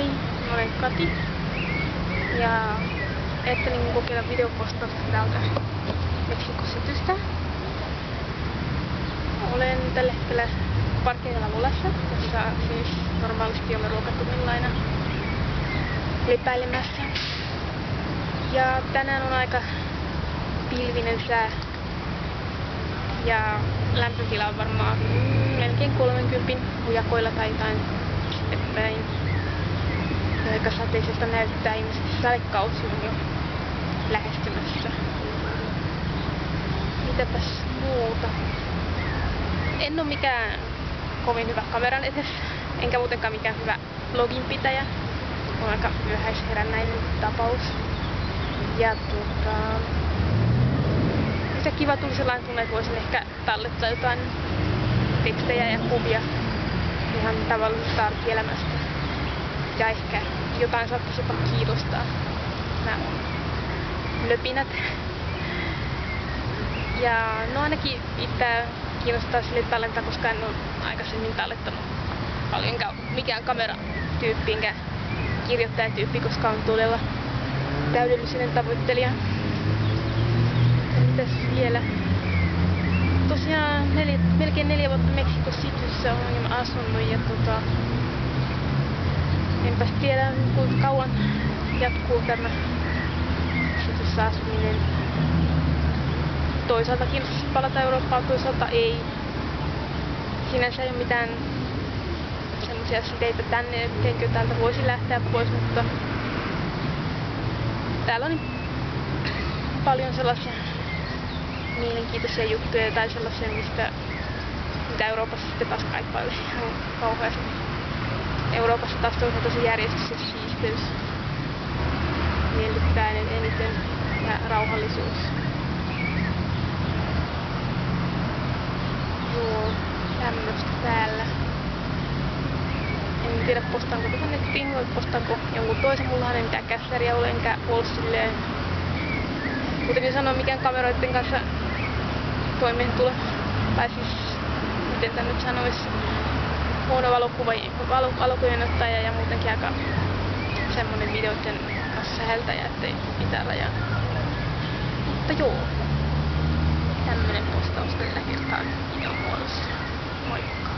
Moi, mä olen Kati ja ajattelin kokeilla videopostausta täältä Mexico Citystä. Olen tällä hetkellä parkkeerilla Mulassa, jossa siis normaalisti olemme ruokatunnilla aina lepäilemässä. Ja tänään on aika pilvinen sää ja lämpötila on varmaan melkein 30 hujakoilla tai jotain eteenpäin. Ja aika sateisesta näyttää, ilmeisesti sadekausi on jo lähestymässä. Mitäpäs muuta? En oo mikään kovin hyvä kameran edessä, enkä muutenkaan mikään hyvä vloginpitäjä. On aika myöhäisherännäinen tapaus. Ja se kiva tuli sellainen tunne, että voisin ehkä tallettaa jotain tekstejä ja kuvia ihan tavallisesta arkielämästä. Ja ehkä jotain saattaisi jopa kiinnostaa. Nämä löpinät. Ja no ainakin itseä kiinnostaa sille tallentaa, koska en ole aikaisemmin tallettanut paljon mikään kameratyyppi enkä kirjoittajatyyppi, koska on todella täydellinen tavoittelija. Ja mitäs vielä? Tosiaan melkein 4 vuotta Mexico Cityssä olen asunut ja enpäs tiedä kuinka kauan jatkuu tämä Cityssä asuminen. Toisaalta kiinnostaa palata Eurooppaan, toisaalta ei. Sinänsä ei ole mitään semmoisia siteitä tänne, etteikö täältä voisi lähteä pois, mutta täällä on niin paljon sellaisia mielenkiintoisia juttuja tai sellaisia, mitä Euroopassa sitten taas kaipailee ihan kauheasti. Euroopassa taas tosi järjestys ja siisteys miellyttää eniten ja rauhallisuus. Joo, tämmöstä täällä. En tiedä postaanko tätä nettiin vai postaanko jonkun toisen. Mullahan ei mitään kässäriä ole enkä ole silleen, kuitenkin sanoa mikään kameroiden kanssa toimeentulo. Tai siis, miten tän nyt sanois, huono valokuvien ottaja ja muutenkin aika semmonen videoiden kanssa säheltäjä, ettei mitään rajaa. Mutta joo, tämmönen postaus tällä kertaa videon muodossa. Moikka!